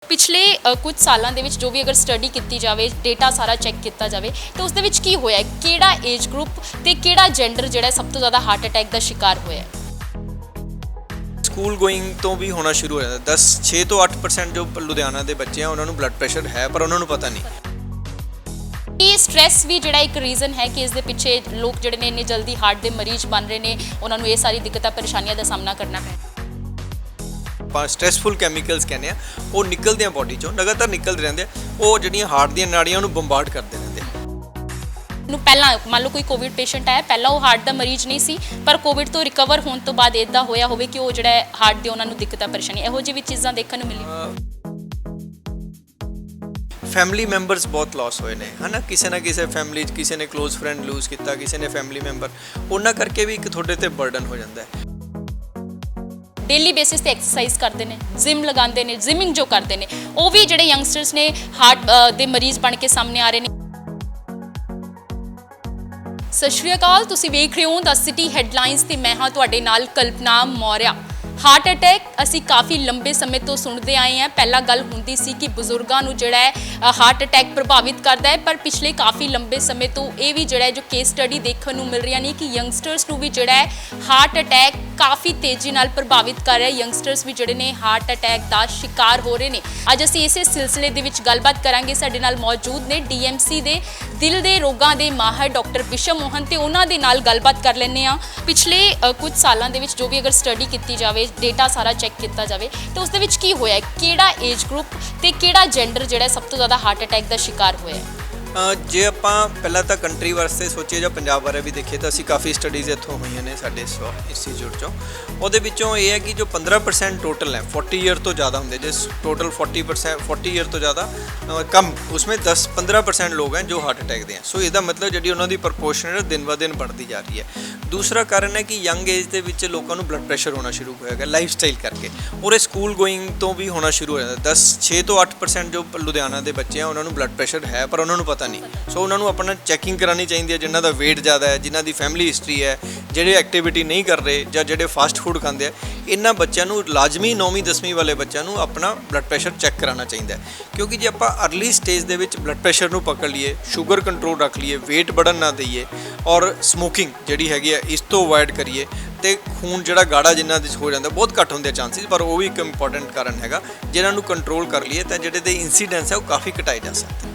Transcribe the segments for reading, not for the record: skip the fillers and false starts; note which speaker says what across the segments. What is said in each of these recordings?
Speaker 1: ਪਿਛਲੇ ਕੁਝ ਸਾਲਾਂ ਦੇ ਵਿੱਚ ਜੋ ਵੀ ਅਗਰ ਸਟੱਡੀ ਕੀਤੀ ਜਾਵੇ ਡੇਟਾ ਸਾਰਾ ਚੈੱਕ ਕੀਤਾ ਜਾਵੇ ਤਾਂ ਉਸ ਦੇ ਵਿੱਚ ਕੀ ਹੋਇਆ ਕਿਹੜਾ ਏਜ ਗਰੁੱਪ ਤੇ ਕਿਹੜਾ ਜੈਂਡਰ ਜਿਹੜਾ ਸਭ ਤੋਂ ਜ਼ਿਆਦਾ ਹਾਰਟ ਅਟੈਕ ਦਾ ਸ਼ਿਕਾਰ ਹੋਇਆ
Speaker 2: ਸਕੂਲ ਗੋਇੰਗ ਤੋਂ ਵੀ ਹੋਣਾ ਸ਼ੁਰੂ ਹੋ ਜਾਂਦਾ 6 ਤੋਂ 8% ਜੋ ਲੁਧਿਆਣਾ ਦੇ ਬੱਚੇ ਆ ਉਹਨਾਂ ਨੂੰ ਬਲੱਡ ਪ੍ਰੈਸ਼ਰ ਹੈ ਪਰ ਉਹਨਾਂ ਨੂੰ ਪਤਾ ਨਹੀਂ।
Speaker 1: ਇਹ ਸਟ੍ਰੈਸ ਵੀ ਜਿਹੜਾ ਇੱਕ ਰੀਜ਼ਨ ਹੈ ਕਿ ਇਸ ਦੇ ਪਿੱਛੇ ਲੋਕ ਜਿਹੜੇ ਨੇ ਇੰਨੇ ਜਲਦੀ ਹਾਰਟ ਦੇ ਮਰੀਜ਼ ਬਣ ਰਹੇ ਨੇ ਉਹਨਾਂ ਨੂੰ ਇਹ ਸਾਰੀ ਦਿੱਕਤਾਂ ਪਰੇਸ਼ਾਨੀਆਂ ਦਾ ਸਾਹਮਣਾ ਕਰਨਾ ਪੈ
Speaker 2: ਆਪਾਂ ਸਟ੍ਰੈਸਫੁਲ ਕੈਮੀਕਲਸ ਕਹਿੰਦੇ ਆ ਉਹ ਨਿਕਲਦੇ ਆ ਬਾਡੀ ਚੋਂ ਲਗਾਤਾਰ ਨਿਕਲਦੇ ਰਹਿੰਦੇ ਆ ਉਹ ਜਿਹੜੀਆਂ ਹਾਰਟ ਦੀਆਂ ਨਾੜੀਆਂ ਨੂੰ ਬੰਬਾਰਡ ਕਰਦੇ ਰਹਿੰਦੇ ਆ।
Speaker 1: ਨੂੰ ਪਹਿਲਾਂ ਮੰਨ ਲਓ ਕੋਈ ਕੋਵਿਡ ਪੇਸ਼ੈਂਟ ਆਇਆ ਪਹਿਲਾਂ ਉਹ ਹਾਰਟ ਦਾ ਮਰੀਜ਼ ਨਹੀਂ ਸੀ ਪਰ ਕੋਵਿਡ ਤੋਂ ਰਿਕਵਰ ਹੋਣ ਤੋਂ ਬਾਅਦ ਇਦਾਂ ਹੋਇਆ ਹੋਵੇ ਕਿ ਉਹ ਜਿਹੜਾ ਹਾਰਟ ਦੇ ਉਹਨਾਂ ਨੂੰ ਦਿੱਕਤਾਂ ਪਰੇਸ਼ਾਨੀ ਇਹੋ ਜਿਹੀ ਵੀ ਚੀਜ਼ਾਂ ਦੇਖਣ ਨੂੰ ਮਿਲੀਆਂ।
Speaker 2: ਫੈਮਿਲੀ ਮੈਂਬਰਸ ਬਹੁਤ ਲਾਸ ਹੋਏ ਨੇ ਹਨਾ ਕਿਸੇ ਨਾ ਕਿਸੇ ਫੈਮਿਲੀ 'ਚ ਕਿਸੇ ਨੇ ਕਲੋਜ਼ ਫਰੈਂਡ ਲੂਜ਼ ਕੀਤਾ ਕਿਸੇ ਨੇ ਫੈਮਿਲੀ ਮੈਂਬਰ ਉਹਨਾਂ ਕਰਕੇ ਵੀ ਇੱਕ ਤੁਹਾਡੇ ਤੇ ਬਰਡਨ ਹੋ ਜਾਂਦਾ ਹੈ।
Speaker 1: ਡੇਲੀ ਬੇਸਿਸ ਤੇ ਐਕਸਰਸਾਈਜ਼ ਕਰਦੇ ਨੇ ਜਿਮ ਲਗਾਉਂਦੇ ਨੇ ਜਿਮਿੰਗ ਜੋ ਕਰਦੇ ਨੇ ਉਹ ਵੀ ਜਿਹੜੇ ਯੰਗਸਟਰਸ ਨੇ ਹਾਰਟ ਦੇ ਮਰੀਜ਼ ਬਣ ਕੇ ਸਾਹਮਣੇ ਆ ਰਹੇ ਨੇ। ਸਤਿ ਸ਼੍ਰੀ ਅਕਾਲ ਤੁਸੀਂ ਵੇਖ ਰਹੇ ਹੋ ਦ ਸਿਟੀ ਹੈਡਲਾਈਨਸ ਤੇ ਮੈਂ ਹਾਂ ਤੁਹਾਡੇ ਨਾਲ ਕਲਪਨਾ ਮੌਰਿਆ। ਹਾਰਟ ਅਟੈਕ ਅਸੀਂ ਕਾਫੀ ਲੰਬੇ ਸਮੇਂ ਤੋਂ ਸੁਣਦੇ ਆਏ ਹਾਂ। ਪਹਿਲਾਂ ਗੱਲ ਹੁੰਦੀ ਸੀ ਕਿ ਬਜ਼ੁਰਗਾਂ ਨੂੰ ਜਿਹੜਾ ਹੈ ਹਾਰਟ ਅਟੈਕ ਪ੍ਰਭਾਵਿਤ ਕਰਦਾ ਹੈ ਪਰ ਪਿਛਲੇ ਕਾਫੀ ਲੰਬੇ ਸਮੇਂ ਤੋਂ ਇਹ ਵੀ ਜਿਹੜਾ ਜੋ ਕੇਸ ਸਟੱਡੀ ਦੇਖਣ ਨੂੰ ਮਿਲ ਰਹੀਆਂ ਨੇ ਕਿ ਯੰਗਸਟਰਸ ਨੂੰ ਵੀ ਜਿਹੜਾ ਹੈ ਹਾਰਟ ਅਟੈਕ ਕਾਫੀ ਤੇਜ਼ੀ ਨਾਲ ਪ੍ਰਭਾਵਿਤ ਕਰ ਰਿਹਾ। ਯੰਗਸਟਰਸ ਵੀ ਜਿਹੜੇ ਨੇ ਹਾਰਟ ਅਟੈਕ ਦਾ ਸ਼ਿਕਾਰ ਹੋ ਰਹੇ ਨੇ। ਅੱਜ ਅਸੀਂ ਇਸੇ ਸਿਲਸਿਲੇ ਦੇ ਵਿੱਚ ਗੱਲਬਾਤ ਕਰਾਂਗੇ। ਸਾਡੇ ਨਾਲ ਮੌਜੂਦ ਨੇ ਡੀਐਮਸੀ ਦੇ ਦਿਲ ਦੇ ਰੋਗਾਂ ਦੇ ਮਾਹਰ ਡਾਕਟਰ ਵਿਸ਼ਵ ਮੋਹਨ ਤੇ ਉਹਨਾਂ ਦੇ ਨਾਲ ਗੱਲਬਾਤ ਕਰ ਲੈਂਦੇ ਆ। ਪਿਛਲੇ ਕੁਝ ਸਾਲਾਂ ਦੇ ਵਿੱਚ ਜੋ ਵੀ ਅਗਰ ਸਟੱਡੀ ਕੀਤੀ ਜਾਵੇ ਡੇਟਾ ਸਾਰਾ ਚੈੱਕ ਕੀਤਾ ਜਾਵੇ ਤਾਂ ਉਸ ਦੇ ਵਿੱਚ ਕੀ ਹੋਇਆ ਕਿਹੜਾ ਏਜ ਗਰੁੱਪ ਤੇ ਕਿਹੜਾ ਜੈਂਡਰ ਜਿਹੜਾ ਸਭ ਤੋਂ ਜ਼ਿਆਦਾ ਹਾਰਟ ਅਟੈਕ ਦਾ ਸ਼ਿਕਾਰ ਹੋਇਆ।
Speaker 2: ਜੇ ਆਪਾਂ ਪਹਿਲਾਂ ਤਾਂ ਕੰਟਰੀ ਵਾਸਤੇ ਸੋਚੀਏ ਜਾਂ ਪੰਜਾਬ ਬਾਰੇ ਵੀ ਦੇਖੀਏ ਤਾਂ ਅਸੀਂ ਕਾਫੀ ਸਟੱਡੀਜ਼ ਇੱਥੋਂ ਹੋਈਆਂ ਨੇ ਸਾਡੇ ਇੰਸਟੀਚਿਊਟ 'ਚੋਂ। ਉਹਦੇ ਵਿੱਚੋਂ ਇਹ ਹੈ ਕਿ ਜੋ 15% ਟੋਟਲ ਹੈ 40 ਈਅਰ ਤੋਂ ਜ਼ਿਆਦਾ ਹੁੰਦੇ ਜਿਸ ਟੋਟਲ 40 ਈਅਰ ਤੋਂ ਜ਼ਿਆਦਾ ਕਮ ਉਸमें 10-15% ਲੋग हैं जो हार्ट अटैक ਦੇ हैं। ਸੋ ਇਹਦਾ ਮਤਲਬ ਜਿਹੜੀ ਉਹਨਾਂ ਦੀ ਪ੍ਰਪੋਰਸ਼ਨ ਹੈ ਦਿਨ ਬ ਦਿਨ बढ़ती जा रही है। ਦੂਸਰਾ ਕਾਰਨ ਹੈ ਕਿ ਯੰਗ ਏਜ ਦੇ ਵਿੱਚ ਲੋਕਾਂ ਨੂੰ ਬਲੱਡ ਪ੍ਰੈਸ਼ਰ ਹੋਣਾ ਸ਼ੁਰੂ ਹੋਇਆ ਲਾਈਫ ਸਟਾਈਲ ਕਰਕੇ ਔਰ ਇਹ ਸਕੂਲ ਗੋਇੰਗ ਤੋਂ ਵੀ ਹੋਣਾ ਸ਼ੁਰੂ ਹੋ ਜਾਂਦਾ 6 ਤੋਂ 8% ਜੋ ਲੁਧਿਆਣਾ ਦੇ ਬੱਚੇ ਆ ਉਹਨਾਂ ਨੂੰ ਬਲੱਡ ਪ੍ਰੈਸ਼ਰ ਹੈ ਪਰ ਉਹਨਾਂ ਨੂੰ ਪਤਾ ਨਹੀਂ। ਸੋ ਉਹਨਾਂ ਨੂੰ ਆਪਣਾ ਚੈਕਿੰਗ ਕਰਾਉਣੀ ਚਾਹੀਦੀ ਹੈ ਜਿਨ੍ਹਾਂ ਦਾ weight ਜ਼ਿਆਦਾ ਹੈ ਜਿਨ੍ਹਾਂ ਦੀ ਫੈਮਿਲੀ ਹਿਸਟਰੀ ਹੈ ਜਿਹੜੇ ਐਕਟੀਵਿਟੀ ਨਹੀਂ ਕਰ ਰਹੇ ਜਾਂ ਜਿਹੜੇ ਫਾਸਟ ਫੂਡ ਖਾਂਦੇ ਆ ਇਹਨਾਂ ਬੱਚਿਆਂ ਨੂੰ ਲਾਜ਼ਮੀ 9ਵੀਂ 10ਵੀਂ ਵਾਲੇ ਬੱਚਿਆਂ ਨੂੰ ਆਪਣਾ ਬਲੱਡ ਪ੍ਰੈਸ਼ਰ ਚੈੱਕ ਕਰਾਉਣਾ ਚਾਹੀਦਾ ਹੈ ਕਿਉਂਕਿ ਜੇ ਆਪਾਂ ਅਰਲੀ ਸਟੇਜ ਦੇ ਵਿੱਚ ਬਲੱਡ ਪ੍ਰੈਸ਼ਰ ਨੂੰ ਪਕੜ ਲਈਏ ਸ਼ੂਗਰ ਕੰਟਰੋਲ ਰੱਖ ਲਈਏ weight ਵਧਣ ਨਾ ਦਈਏ ਔਰ ਸਮੋਕਿੰਗ ਜਿਹੜੀ ਹੈਗੀ ਹੈ ਇਸ ਤੋਂ ਅਵੋਇਡ ਕਰੀਏ ਤੇ ਖੂਨ ਜਿਹੜਾ ਗਾੜਾ ਜਿਨ੍ਹਾਂ ਦੇ ਹੋ ਜਾਂਦਾ ਬਹੁਤ ਘੱਟ ਹੁੰਦੇ ਚਾਂਸਿਸ ਪਰ ਉਹ ਵੀ ਇੱਕ ਇੰਪੋਰਟੈਂਟ ਕਾਰਨ ਹੈਗਾ ਜਿਹਨਾਂ ਨੂੰ ਕੰਟਰੋਲ ਕਰ ਲਈਏ ਤਾਂ ਜਿਹੜੇ ਦੇ ਇਨਸੀਡੈਂਸ ਹੈ ਉਹ ਕਾਫੀ ਘਟਾਏ ਜਾ ਸਕਦੇ।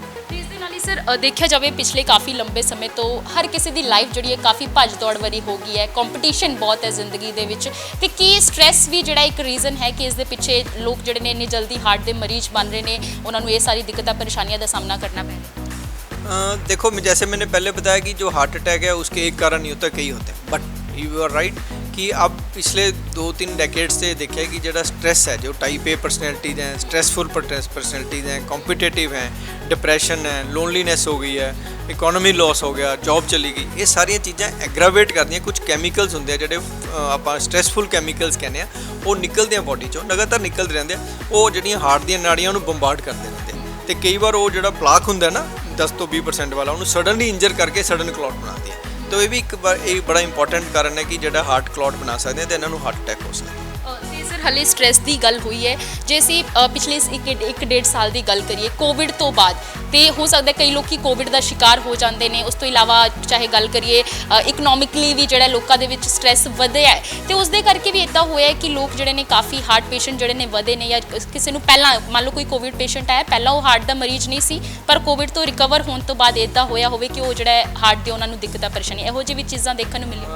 Speaker 1: ਸਰ ਦੇਖਿਆ ਜਾਵੇ ਪਿਛਲੇ ਕਾਫੀ ਲੰਬੇ ਸਮੇਂ ਤੋਂ ਹਰ ਕਿਸੇ ਦੀ ਲਾਈਫ ਜਿਹੜੀ ਹੈ ਕਾਫੀ ਭੱਜ ਦੌੜ ਵਾਲੀ ਹੋ ਗਈ ਹੈ ਕੰਪੀਟੀਸ਼ਨ ਬਹੁਤ ਹੈ ਜ਼ਿੰਦਗੀ ਦੇ ਵਿੱਚ ਤੇ ਕੀ ਸਟ੍ਰੈਸ ਵੀ ਜਿਹੜਾ ਇੱਕ ਰੀਜ਼ਨ ਹੈ ਕਿ ਇਸ ਦੇ ਪਿੱਛੇ ਲੋਕ ਜਿਹੜੇ ਨੇ ਇੰਨੇ ਜਲਦੀ ਹਾਰਟ ਦੇ ਮਰੀਜ਼ ਬਣ ਰਹੇ ਨੇ ਉਹਨਾਂ ਨੂੰ ਇਹ ਸਾਰੀ ਦਿੱਕਤਾਂ ਪਰੇਸ਼ਾਨੀਆਂ ਦਾ ਸਾਹਮਣਾ करना पड़ रहा है।
Speaker 2: देखो जैसे मैंने पहले बताया कि जो हार्ट अटैक है उसके एक कारण नहीं होता कई होते हैं बट यू आर राइट कि अब पिछले 2-3 डेकेड से देखा कि जो स्ट्रेस है जो टाइप ए पर्सनैलिटीज़ हैं स्ट्रेसफुल पर्सनैलिटीज़ हैं कॉम्पिटिटिव हैं डिप्रैशन है लोनलीनेस हो गई है इकोनॉमी लॉस हो गया जॉब चली गई ये सारिया चीज़ां एग्रावेट करदियां कुछ कैमिकल्स होंदे आ जिहड़े आपां स्ट्रेसफुल कैमिकल्स कहने आ वो निकलदे आ बॉडी चों लगातार निकलदे रहिंदे आ वो जिहड़ियां हार्ट ਦੀਆਂ ਨਾੜੀਆਂ ਨੂੰ ਬੰਬਾਰਡ ਕਰਦੇ ਰਹਿੰਦੇ ਤੇ ਕਈ ਵਾਰ ਉਹ ਜਿਹੜਾ ਪਲਾਕ ਹੁੰਦਾ ਨਾ 10 ਤੋਂ 20% ਵਾਲਾ ਉਹਨੂੰ ਸਡਨਲੀ ਇੰਜਰ ਕਰਕੇ ਸਡਨ ਕਲੌਟ ਬਣਾਉਂਦੀ ਹੈ। तो ये भी एक बड़ा इंपॉर्टेंट कारण है कि जो हार्ट क्लॉट बना सकते हैं तो इन्होंने हार्ट अटैक हो सकता है।
Speaker 1: सर हले स्ट्रैस की गल हुई है जे असीं पिछले एक डेढ़ साल की गल करिए कोविड तो बाद तो हो सकता है कई लोग कोविड का शिकार हो जाते हैं उस तो इलावा चाहे गल करिए इकनॉमिकली भी जो लोगों के स्ट्रैस वधिया है तो उसके करके भी इदा होया है कि लोग जोड़े ने काफ़ी हार्ट पेशेंट जोड़े ने वधे ने या किसी को पहला मान लो कोई कोविड पेशेंट आया पहला वो हार्ट का मरीज नहीं सी पर कोविड तो रिकवर होने तो बाद इदा होया होवे कि वो जो हार्ट के उन्होंने दिक्कत परेशानी ਇਹੋ ਜਿਹੀ ਵੀ चीज़ां देखने को मिली।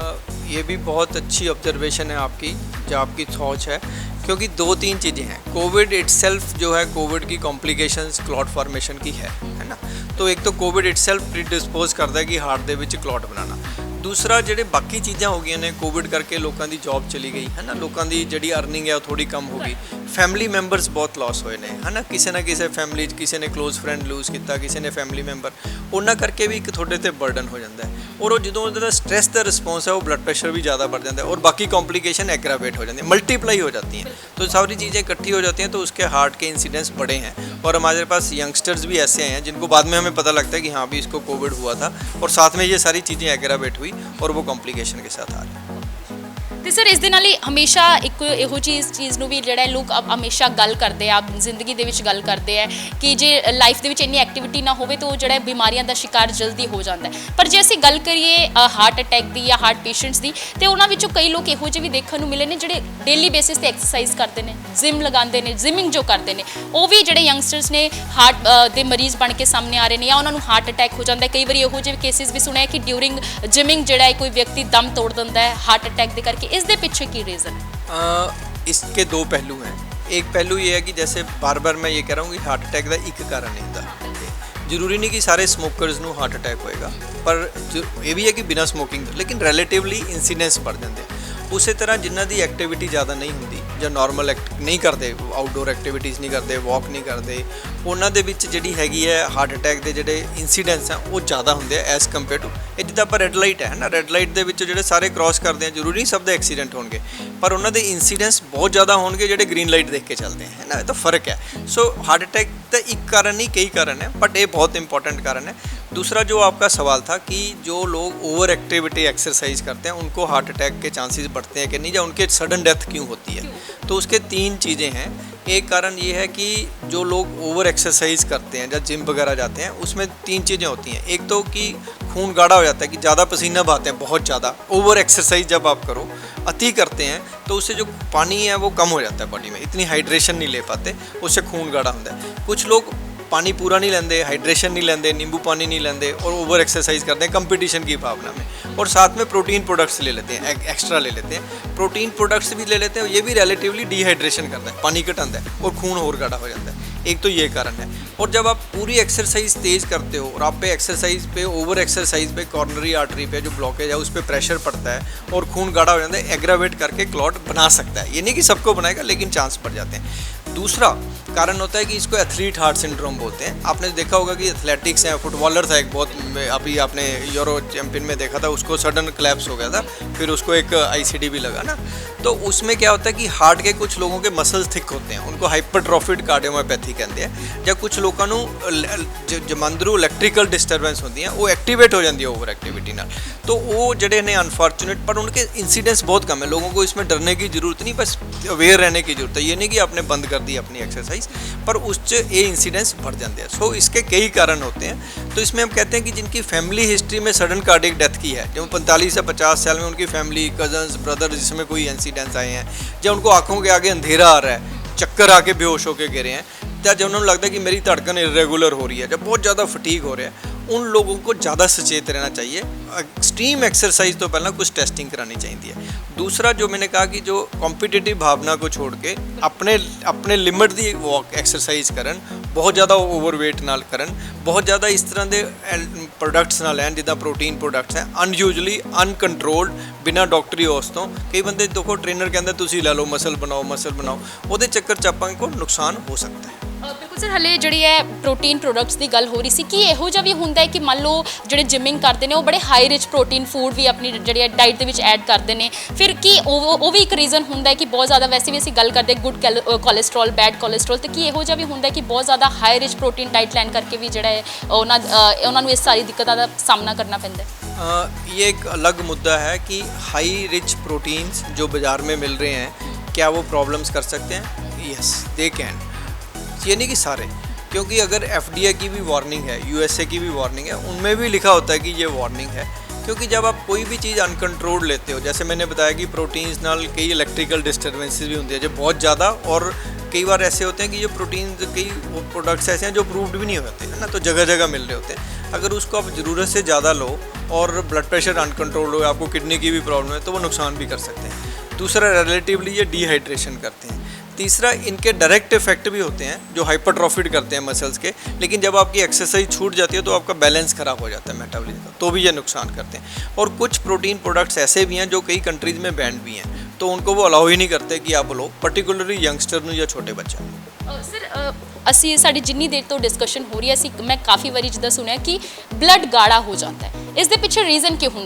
Speaker 2: ये भी बहुत अच्छी ऑब्जर्वेशन है आपकी जो आपकी सोच है क्योंकि 2-3 चीज़ें हैं कोविड इटसेल्फ जो है कोविड की कॉम्प्लिकेशंस क्लॉट फॉर्मेशन की है ना तो एक तो कोविड इटसेल्फ प्रीडिस्पोज करता है कि हार्ट दे विच क्लॉट बनाना दूसरा ਜਿਹੜੇ ਬਾਕੀ ਚੀਜ਼ਾਂ ਹੋ ਗਈਆਂ ਨੇ ਕੋਵਿਡ ਕਰਕੇ ਲੋਕਾਂ ਦੀ ਜੌਬ ਚਲੀ ਗਈ ਹੈ ਨਾ ਲੋਕਾਂ ਦੀ ਜਿਹੜੀ ਅਰਨਿੰਗ ਹੈ ਉਹ ਥੋੜੀ ਕਮ ਹੋ ਗਈ ਫੈਮਿਲੀ ਮੈਂਬਰਸ ਬਹੁਤ ਲਾਸ ਹੋਏ ਨੇ ਹੈ ਨਾ ਕਿਸੇ ਫੈਮਿਲੀ 'ਚ ਕਿਸੇ ਨੇ ਕਲੋਜ਼ ਫਰੈਂਡ ਲੂਜ਼ ਕੀਤਾ ਕਿਸੇ ਨੇ ਫੈਮਿਲੀ ਮੈਂਬਰ ਉਹਨਾਂ ਕਰਕੇ ਵੀ ਇੱਕ ਤੁਹਾਡੇ ਤੇ ਬਰਡਨ ਹੋ ਜਾਂਦਾ ਹੈ ਔਰ ਉਹ ਜਦੋਂ ਉਹਦਾ ਸਟ੍ਰੈਸ ਦਾ ਰਿਸਪੌਂਸ ਹੈ ਉਹ ਬਲੱਡ ਪ੍ਰੈਸ਼ਰ भी ज़्यादा बढ़ जाता है और बाकी कॉम्प्लिकेशन एग्रावेट हो जाती है मल्टीप्लाई हो जाती हैं तो सारी चीज़ें इकट्ठी हो जाती हैं तो उसके हार्ट के इंसिडेंट्स बड़े हैं और हमारे पास यंगस्टर्स भी ऐसे हैं जिनको बाद में हमें पता लगता है कि हाँ भी इसको कोविड हुआ था और साथ में ये सारी चीज़ें एग्रावेट हुई और वो कॉम्प्लिकेशन के साथ आ रही हैं।
Speaker 1: ਤੇ ਸਰ ਇਸ ਦੇ ਨਾਲ ਹੀ ਹਮੇਸ਼ਾ ਇੱਕ ਇਹੋ ਜਿਹੀ ਇਸ ਚੀਜ਼ ਨੂੰ ਵੀ ਜਿਹੜਾ ਲੋਕ ਹਮੇਸ਼ਾ ਗੱਲ ਕਰਦੇ ਆ ਜ਼ਿੰਦਗੀ ਦੇ ਵਿੱਚ ਗੱਲ ਕਰਦੇ ਆ ਕਿ ਜੇ ਲਾਈਫ ਦੇ ਵਿੱਚ ਇੰਨੀ ਐਕਟੀਵਿਟੀ ਨਾ ਹੋਵੇ ਤਾਂ ਉਹ ਜਿਹੜਾ ਬਿਮਾਰੀਆਂ ਦਾ ਸ਼ਿਕਾਰ ਜਲਦੀ ਹੋ ਜਾਂਦਾ ਹੈ। ਪਰ ਜੇ ਅਸੀਂ ਗੱਲ ਕਰੀਏ ਹਾਰਟ ਅਟੈਕ ਦੀ ਜਾਂ ਹਾਰਟ ਪੇਸ਼ੈਂਟਸ ਦੀ, ਤੇ ਉਹਨਾਂ ਵਿੱਚੋਂ ਕਈ ਲੋਕ ਇਹੋ ਜਿਹੇ ਵੀ ਦੇਖਣ ਨੂੰ ਮਿਲੇ ਨੇ ਜਿਹੜੇ ਡੇਲੀ ਬੇਸਿਸ ਤੇ ਐਕਸਰਸਾਈਜ਼ ਕਰਦੇ ਨੇ, ਜਿਮ ਲਗਾਉਂਦੇ ਨੇ, ਜਿਮਿੰਗ ਜੋ ਕਰਦੇ ਨੇ, ਉਹ ਵੀ ਜਿਹੜੇ ਯੰਗਸਟਰਸ ਨੇ ਹਾਰਟ ਦੇ ਮਰੀਜ਼ ਬਣ ਕੇ ਸਾਹਮਣੇ ਆ ਰਹੇ ਨੇ ਜਾਂ ਉਹਨਾਂ ਨੂੰ ਹਾਰਟ ਅਟੈਕ ਹੋ ਜਾਂਦਾ ਹੈ। ਕਈ ਵਾਰੀ ਇਹੋ ਜਿਹੇ ਕੇਸਿਸ ਵੀ ਸੁਣਿਆ ਕਿ ਡਿਊਰਿੰਗ ਜਿਮਿੰਗ ਜਿਹੜਾ ਹੈ ਕੋਈ ਵਿਅਕਤੀ ਦਮ ਤੋੜ ਦਿੰਦਾ ਹੈ ਹਾर्ट अटैक के करके। इस दे पीछे की रीज़न?
Speaker 2: इसके दो पहलू हैं। एक पहलू ये है कि जैसे बार बार मैं ये कह रहा हूँ कि हार्ट अटैक का एक कारण नहीं होता। ਜ਼ਰੂਰੀ ਨਹੀਂ ਕਿ ਸਾਰੇ ਸਮੋਕਰਸ ਨੂੰ ਹਾਰਟ ਅਟੈਕ ਹੋਏਗਾ, ਪਰ ਇਹ ਵੀ ਹੈ ਕਿ ਬਿਨਾਂ ਸਮੋਕਿੰਗ ਤੋਂ ਲੇਕਿਨ ਰਿਲੇਟਿਵਲੀ ਇਨਸੀਡੈਂਸ ਵੱਧ ਜਾਂਦੇ। ਉਸੇ ਤਰ੍ਹਾਂ ਜਿਨ੍ਹਾਂ ਦੀ ਐਕਟੀਵਿਟੀ ਜ਼ਿਆਦਾ ਨਹੀਂ ਹੁੰਦੀ ਜਾਂ ਨਾਰਮਲ ਨਹੀਂ ਕਰਦੇ, ਆਊਟਡੋਰ ਐਕਟੀਵਿਟੀਜ਼ ਨਹੀਂ ਕਰਦੇ, ਵਾਕ ਨਹੀਂ ਕਰਦੇ, ਉਹਨਾਂ ਦੇ ਵਿੱਚ ਜਿਹੜੀ ਹੈਗੀ ਹੈ ਹਾਰਟ ਅਟੈਕ ਦੇ ਜਿਹੜੇ ਇਨਸੀਡੈਂਟਸ ਆ ਉਹ ਜ਼ਿਆਦਾ ਹੁੰਦੇ ਆ ਐਸ ਕੰਪੇਅਰ ਟੂ ਇਹ ਜਿੱਦਾਂ ਆਪਾਂ ਰੈੱਡ ਲਾਈਟ ਹੈ ਨਾ, ਰੈੱਡ ਲਾਈਟ ਦੇ ਵਿੱਚ ਜਿਹੜੇ ਸਾਰੇ ਕ੍ਰਾਸ ਕਰਦੇ ਆ ਜ਼ਰੂਰੀ ਨਹੀਂ ਸਭ ਦੇ ਐਕਸੀਡੈਂਟ ਹੋਣਗੇ, ਪਰ ਉਹਨਾਂ ਦੇ ਇਨਸੀਡੈਂਸ ਬਹੁਤ ਜ਼ਿਆਦਾ ਹੋਣਗੇ ਜਿਹੜੇ ਗ੍ਰੀਨ ਲਾਈਟ ਦੇਖ ਕੇ ਚੱਲਦੇ ਆ, ਹੈ ਨਾ। ਇਹ ਤਾਂ ਫਰਕ ਹੈ। ਸੋ ਹਾर्ट अटैक का एक कारण नहीं कई कारण है, बट ये बहुत इंपॉर्टेंट कारण है। दूसरा जो आपका सवाल था कि जो लोग ओवर एक्टिविटी एक्सरसाइज करते हैं उनको हार्ट अटैक के चांसेस बढ़ते हैं कि नहीं, या उनके सडन डेथ क्यों होती है, तो उसके तीन चीज़ें हैं। एक कारण ये है कि जो लोग ओवर एक्सरसाइज करते हैं या जिम वगैरह जाते हैं उसमें तीन चीज़ें होती हैं। एक तो कि खून गाढ़ा हो जाता है कि ज़्यादा पसीना बहाते हैं, बहुत ज़्यादा ओवर एक्सरसाइज जब आप करो अति करते हैं तो उससे जो पानी है वो कम हो जाता है बॉडी में, इतनी हाइड्रेशन नहीं ले पाते, उससे खून गाढ़ा होता है। कुछ लोग पानी पूरा नहीं लेंदे, हाइड्रेशन नहीं लेंदे, नींबू पानी नहीं लेंदे और ओवर एक्सरसाइज करते हैं कंपटीशन की भावना में, और साथ में प्रोटीन प्रोडक्ट्स ले लेते हैं, एक्स्ट्रा ले लेते हैं। प्रोटीन प्रोडक्ट्स भी ले लेते हैं, ये भी रिलेटिवली डिहाइड्रेशन करता है, पानी घटाता है और खून और गाढ़ा हो जाता है। एक तो ये कारण है। और जब आप पूरी एक्सरसाइज तेज़ करते हो और आप पे एक्सरसाइज पे ओवर एक्सरसाइज पे कॉर्नरी आर्टरी पे जो ब्लॉकेज है उस पर प्रेशर पड़ता है और खून गाढ़ा हो जाता है, एग्रावेट करके क्लॉट बना सकता है। ये नहीं कि सबको बनाएगा लेकिन चांस बढ़ जाते हैं। दूसरा कारण होता है कि इसको एथलीट हार्ट सिंड्रोम बोलते हैं। आपने देखा होगा कि एथलेटिक्स हैं, फुटबॉलर था एक बहुत, अभी आपने यूरो चैंपियन में देखा था, उसको सडन क्लैप्स हो गया था, फिर उसको एक आईसीडी भी लगा ना। तो उसमें क्या होता है कि हार्ट के कुछ लोगों के मसल्स थिक होते हैं, उनको हाइपरट्रोफिड कार्डियोमायोपैथी कहते हैं, ਜਾਂ ਕੁਝ ਲੋਕਾਂ ਨੂੰ ਜਮਾਂਦਰੂ ਇਲੈਕਟ੍ਰੀਕਲ ਡਿਸਟਰਬੈਂਸ ਹੁੰਦੀ ਹੈ ਉਹ ਐਕਟੀਵੇਟ हो जाती है ओवर एक्टिविटी ਨਾਲ। तो वो जड़े ने अनफॉर्चुनेट, पर उनके इंसिडेंस बहुत कम है। लोगों को इसमें डरने की ज़रूरत नहीं, बस अवेयर रहने की ज़रूरत है। ये नहीं कि आपने बंद कर दी अपनी एक्सरसाइज, पर उस ये इंसिडेंस बढ़ जाते हैं। सो इसके कई कारण होते हैं। तो इसमें हम कहते हैं कि जिनकी फैमिली हिस्ट्री में सडन कार्डियक डेथ की है, जो 45 से 50 साल में उनकी फैमिली, कजन्स, ब्रदर जिसमें कोई इंसिडेंस आए हैं, या उनको आँखों के आगे अंधेरा आ रहा है, चक्कर आके बेहोश होकर गिरे हैं, या जब उन्होंने लगता है कि मेरी धड़कन इरेगुलर हो रही है, जब बहुत ज़्यादा फटीग हो रहा है, उन लोगों को ज़्यादा सचेत रहना चाहिए। एक्सट्रीम एक्सरसाइज तो पहला कुछ टेस्टिंग करानी चाहिए है। दूसरा जो मैंने कहा कि जो कॉम्पिटिटिव भावना को छोड़ के अपने लिमिट दी वॉक एक्सरसाइज करन, बहुत ज़्यादा ओवरवेट नाल करन, बहुत ज़्यादा इस तरह के प्रोडक्ट्स ना लैन जिदा प्रोटीन प्रोडक्ट्स हैं अनयूजली अनकंट्रोल्ड बिना डॉक्टरी औस तो। कई बंदे देखो ट्रेनर कहते तुसी लै लो मसल बनाओ, ਉਹਦੇ ਚੱਕਰ 'ਚ ਆਪਾਂ को नुकसान हो सकता है।
Speaker 1: ਬਿਲਕੁਲ ਸਰ, ਹਲੇ ਜਿਹੜੀ ਹੈ ਪ੍ਰੋਟੀਨ ਪ੍ਰੋਡਕਟਸ ਦੀ ਗੱਲ ਹੋ ਰਹੀ ਸੀ ਕਿ ਇਹੋ ਜਿਹਾ ਵੀ ਹੁੰਦਾ ਹੈ ਕਿ ਮੰਨ ਲਓ ਜਿਹੜੇ ਜਿਮਿੰਗ ਕਰਦੇ ਨੇ ਉਹ ਬੜੇ ਹਾਈ ਰਿਚ ਪ੍ਰੋਟੀਨ ਫੂਡ ਵੀ ਆਪਣੀ ਜਿਹੜੀ ਹੈ ਡਾਈਟ ਦੇ ਵਿੱਚ ਐਡ ਕਰਦੇ ਨੇ, ਫਿਰ ਕੀ ਉਹ ਵੀ ਇੱਕ ਰੀਜ਼ਨ ਹੁੰਦਾ ਹੈ ਕਿ ਬਹੁਤ ਜ਼ਿਆਦਾ, ਵੈਸੇ ਵੀ ਅਸੀਂ ਗੱਲ ਕਰਦੇ ਗੁੱਡ ਕੋਲੇਸਟਰੋਲ, ਬੈਡ ਕੋਲੇਸਟਰੋਲ, ਤੇ ਕੀ ਇਹੋ ਜਿਹਾ ਵੀ ਹੁੰਦਾ ਹੈ ਕਿ ਬਹੁਤ ਜ਼ਿਆਦਾ ਹਾਈ ਰਿਚ ਪ੍ਰੋਟੀਨ ਡਾਈਟ ਲੈਣ ਕਰਕੇ ਵੀ ਜਿਹੜਾ ਹੈ ਉਹਨਾਂ ਨੂੰ ਇਸ ਸਾਰੀ ਦਿੱਕਤਾਂ ਦਾ ਸਾਹਮਣਾ ਕਰਨਾ ਪੈਂਦਾ ਹੈ?
Speaker 2: ये एक अलग मुद्दा है कि हाई रिच प्रोटीन्स जो बाज़ार में मिल रहे हैं क्या वो प्रॉब्लम्स कर सकते हैं? Yes they can. ये नहीं कि सारे, क्योंकि अगर FDA की भी वार्निंग है, USA की भी वार्निंग है, उनमें भी लिखा होता है कि ये वार्निंग है। क्योंकि जब आप कोई भी चीज़ अनकंट्रोल्ड लेते हो, जैसे मैंने बताया कि प्रोटीन्स नाल कई इलेक्ट्रिकल डिस्टर्बेंसेस भी होती है जो बहुत ज़्यादा, और कई बार ऐसे होते हैं कि जो प्रोटीन कई प्रोडक्ट्स ऐसे हैं जो प्रूव्ड भी नहीं होते, है ना, तो जगह जगह मिल रहे होते हैं। अगर उसको आप ज़रूरत से ज़्यादा लो और ब्लड प्रेशर अनकंट्रोल्ड हो, आपको किडनी की भी प्रॉब्लम है, तो वो नुकसान भी कर सकते हैं। दूसरा रिलेटिवली ये डिहाइड्रेशन करते हैं। तीसरा इनके डायरेक्ट इफेक्ट भी होते हैं जो हाइपरट्रोफिड करते हैं मसल्स के, लेकिन जब आपकी एक्सरसाइज छूट जाती है तो आपका बैलेंस ख़राब हो जाता है मेटाबॉलिज्म का, तो भी ये नुकसान करते हैं। और कुछ प्रोटीन प्रोडक्ट्स ऐसे भी हैं जो कई कंट्रीज़ में बैन भी हैं, तो उनको वो अलाउ ही नहीं करते कि आप लो, पर्टिकुलरली यंगस्टर ਨੂੰ ਜਾਂ ਛੋਟੇ ਬੱਚਿਆਂ ਨੂੰ।
Speaker 1: ਸਰ ਅਸੀਂ ਸਾਡੀ ਜਿੰਨੀ ਦੇਰ ਤੋਂ ਡਿਸਕਸ਼ਨ ਹੋ ਰਹੀ ਹੈ, ਮੈਂ ਕਾਫੀ ਵਾਰੀ ਜਿੱਦਾਂ ਸੁਣਿਆ ਕਿ ਬਲੱਡ ਗਾੜਾ ਹੋ ਜਾਂਦਾ ਹੈ, ਇਸ ਦੇ ਪਿੱਛੇ ਰੀਜ਼ਨ ਕੀ ਹੁੰਦਾ?